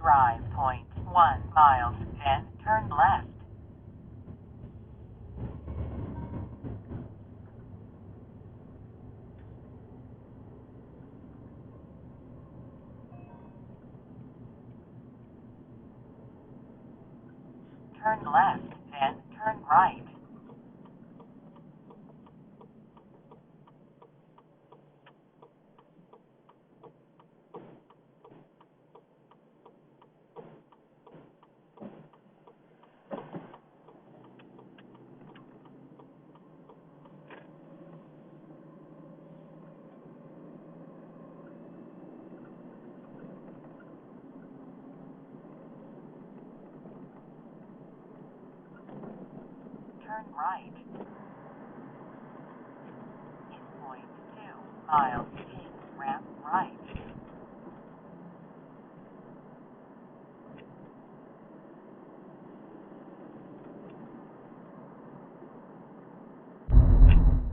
Drive 0.1 miles, then turn left. Turn left, then turn right. Turn right. In 0.2 miles, take ramp right.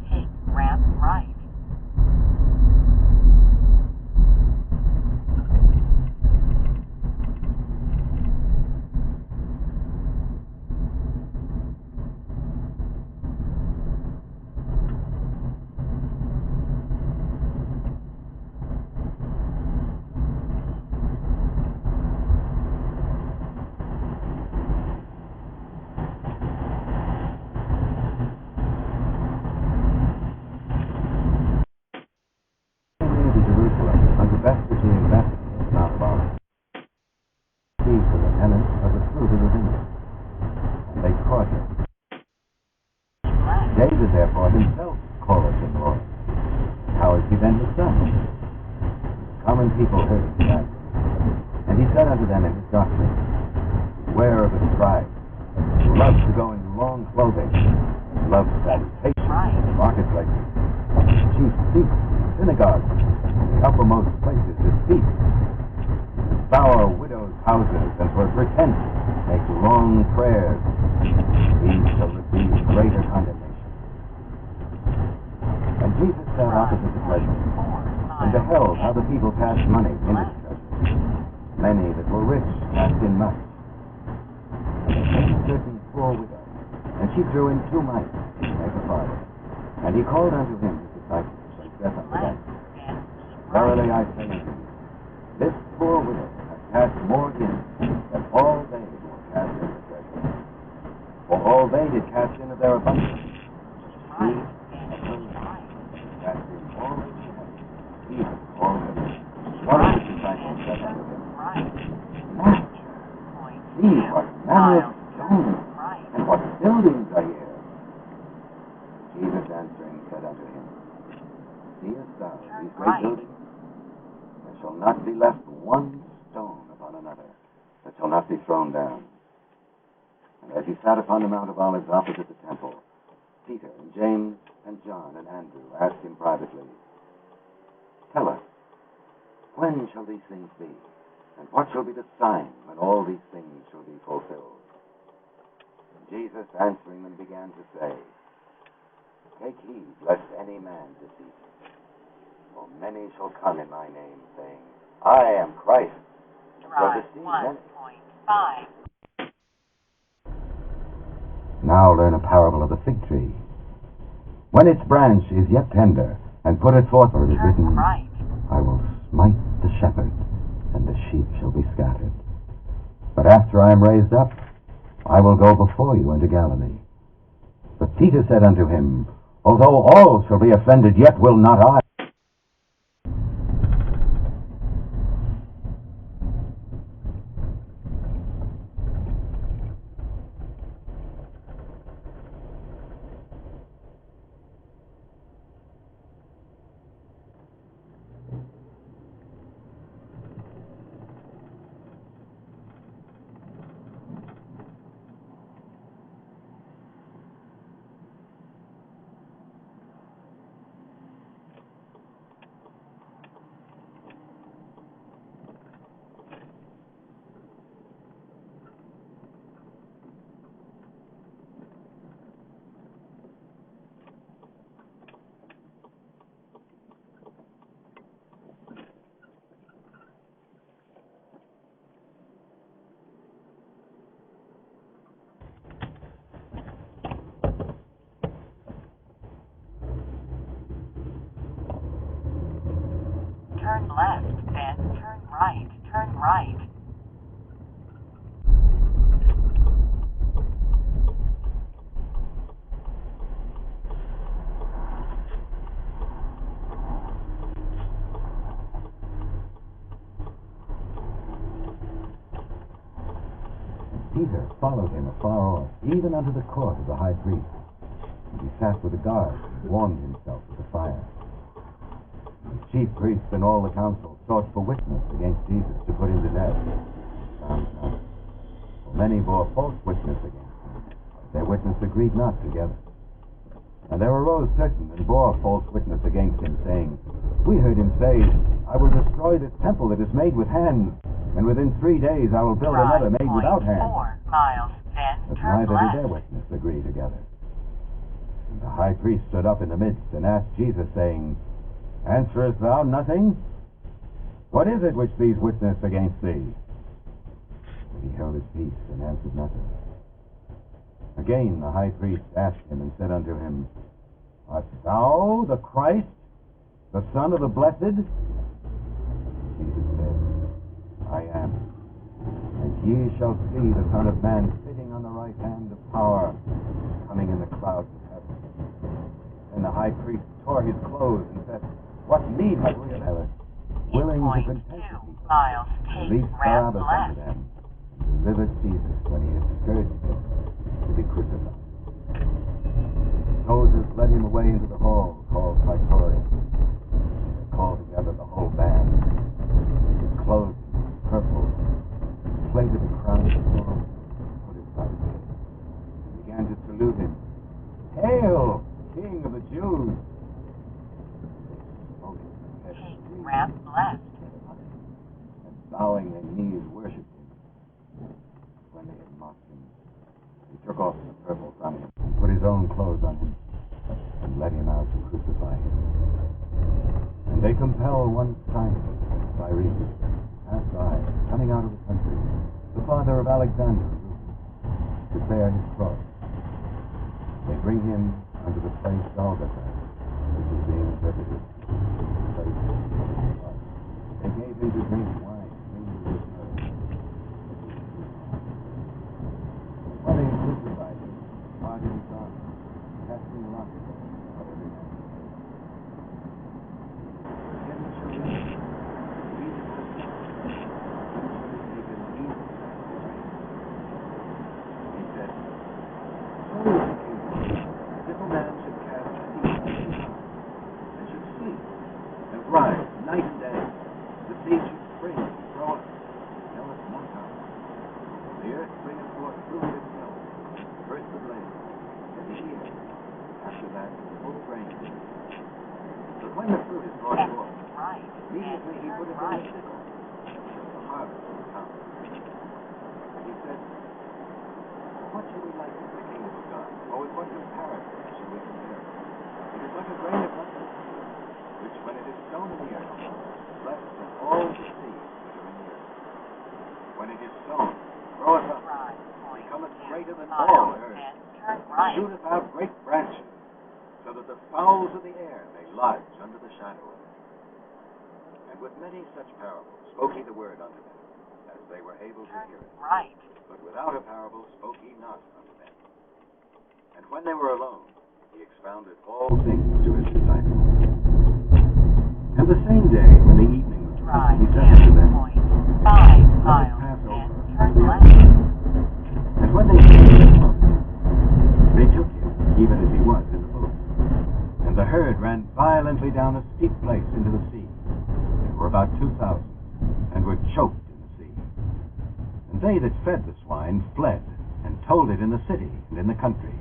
Take ramp right. David, therefore, himself calleth him Lord. How is he then his son? Common people heard him right. And he said unto them in his doctrine, beware of the scribe, who loves to go in long clothing, and loves salutation in the marketplaces, chief seats, synagogues, and the uppermost places of feasts, devour widows' houses, and for pretense make long prayers. These shall receive greater condemnation. And Jesus sat opposite the treasury, and beheld how the people cast money into the treasury. Many that were rich cast in much. And there came a certain poor widow, and she drew in 2 mites to make a farthing. And he called unto him his disciples, and said unto them, Verily I say unto you, this poor widow hath cast more in than all they who were cast into the treasury. For all they did cast in of their abundance. One of his disciples said unto him, Master, see what manner of stones and what buildings are here. Jesus answering said unto him, Seest thou these great buildings? There shall not be left one stone upon another that shall not be thrown down. And as he sat upon the Mount of Olives opposite the temple, Peter and James and John and Andrew asked him privately, Tell us, when shall these things be? And what shall be the sign when all these things shall be fulfilled? And Jesus answering them began to say, Take heed lest any man deceive you. For many shall come in my name, saying, I am Christ. And shall deceive many. 1.5. Now learn a parable of the fig tree. When its branch is yet tender, and putteth forth, for it is written, Right. I will smite the shepherd, and the sheep shall be scattered. But after I am raised up, I will go before you into Galilee. But Peter said unto him, Although all shall be offended, yet will not I. right, turn right. Peter followed him afar off, even unto the court of the high priest. And he sat with the guards and warmed himself with the fire. The chief priests and all the council sought for witness against Jesus to put him to death. Found none. For many bore false witness against him, but their witness agreed not together. And there arose certain and bore false witness against him, saying, We heard him say, I will destroy this temple that is made with hands, and within 3 days I will build another made without hands. 4 miles, then But turn neither left. did their witness agree together. And the high priest stood up in the midst and asked Jesus, saying, Answerest thou nothing? What is it which these witness against thee? But he held his peace and answered nothing. Again the high priest asked him and said unto him, Art thou the Christ, the Son of the Blessed? Jesus said, I am. And ye shall see the Son of Man sitting on the right hand of power, coming in the clouds of heaven. And the high priest tore his clothes and said, What need have we of Pilate, willing to content the people, release Barabbas unto them, and delivered Jesus when he had scourged him to be crucified. Soldiers led him away into the hall called Praetorium. They called together the whole band. His clothes purple, plaited a crown of thorns, put it by his head, and began to salute him. Hail, King of the Jews! King Ram left. And bowing their knees worshipped him. When they had mocked him, he took off the purple from him, and put his own clothes on him, and led him out to crucify him. And they compel one Simon of Cyrene, passed by, coming out of the country, the father of Alexander, to bear his cross. They bring him unto the place Golgotha, which is being interpreted, the place of the cross. They gave him to drink wine mingled with myrrh. When they had crucified him, parted his arms, casting lots of every man. Again shall we rise, night and day. The seed should spring and grow up, and tell us not how. The earth bringeth forth fruit itself, first the blade, then the ear, after that full grain. But when the fruit is brought forth, immediately he put it in the sickle, until the harvest will come. And he said, What shall we liken the kingdom of God? Or with what comparison shall we compare it? It is like a grain of mustard, which when it is sown in the earth, is less than all the seeds that are in the earth. When it is sown, groweth up, becometh greater than all earth, and shooteth out great branches, so that the fowls of the air may lodge under the shadow of it. And with many such parables spoke he the word unto them, as they were able to hear it. But without a parable spoke he not unto them. And when they were alone, he expounded all things to his disciples. And the same day, when the evening was come, he said unto them, Let us pass over to the other side. And when they came to the boat, they took him, even as he was in the boat. And the herd ran violently down a steep place into the sea. There were about 2,000, and were choked in the sea. And they that fed the swine fled, and told it in the city and in the country.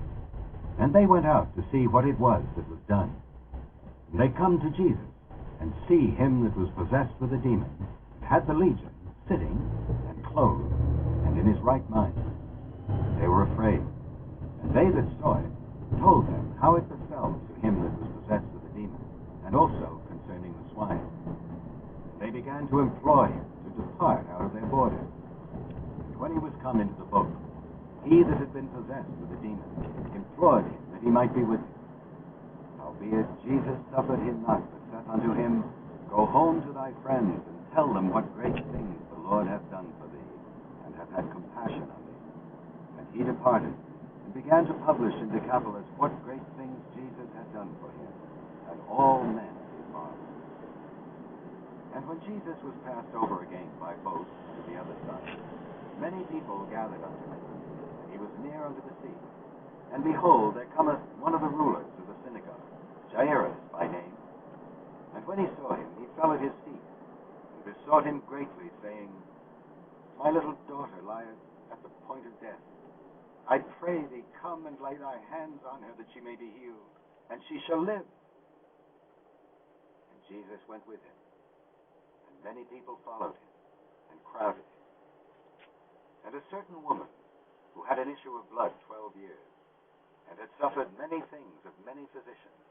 And they went out to see what it was that was done. And they come to Jesus, and see him that was possessed with a demon, had the legion, sitting, and clothed, and in his right mind. They were afraid. And they that saw it told them how it befell to him that was possessed with a demon, and also concerning the swine. And they began to implore him to depart out of their borders. And when he was come into the boat, he that had been possessed with a demon implored him that he might be with him. Howbeit Jesus suffered him not, but said unto him, Go home to thy friends, and tell them what great things Lord hath done for thee, and hath had compassion on thee. And he departed, and began to publish in Decapolis what great things Jesus had done for him, and all men did marvel. And when Jesus was passed over again by boat to the other side, many people gathered unto him, and he was near unto the sea. And behold, there cometh one of the rulers of the synagogue, Jairus by name. And when he saw him, he fell at his feet, and besought him greatly, saying, My little daughter lieth at the point of death. I pray thee, come and lay thy hands on her, that she may be healed, and she shall live. And Jesus went with him, and many people followed him, and crowded him. And a certain woman, who had an issue of blood 12 years, and had suffered many things of many physicians,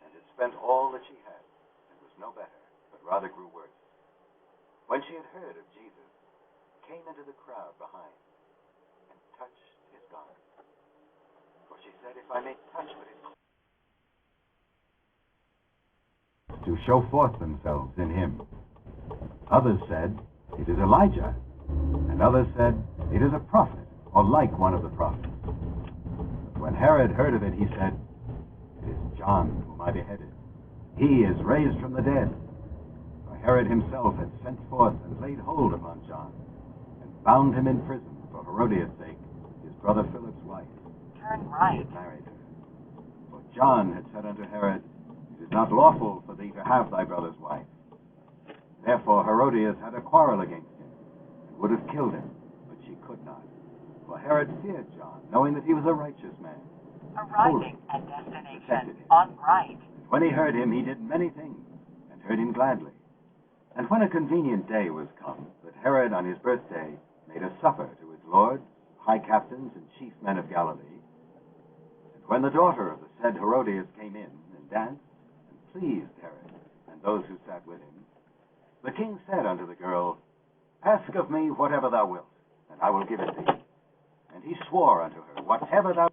and had spent all that she had, and was no better, but rather grew worse, when she had heard of Jesus, came into the crowd behind, and touched his garment. For she said, If I may touch but his to show forth themselves in him. Others said, It is Elijah. And others said, It is a prophet, or like one of the prophets. But when Herod heard of it, he said, It is John whom I beheaded. He is raised from the dead. For Herod himself had sent forth and laid hold upon John, and bound him in prison for Herodias' sake, his brother Philip's wife. Turn He right. had married her. For John had said unto Herod, It is not lawful for thee to have thy brother's wife. Therefore Herodias had a quarrel against him, and would have killed him, but she could not. For Herod feared John, knowing that he was a righteous man. Arriving at destination protected him. on right. And when he heard him, he did many things, and heard him gladly. And when a convenient day was come, that Herod on his birthday made a supper to his lords, high captains, and chief men of Galilee. And when the daughter of the said Herodias came in, and danced, and pleased Herod, and those who sat with him, the king said unto the girl, Ask of me whatever thou wilt, and I will give it thee. And he swore unto her, Whatever thou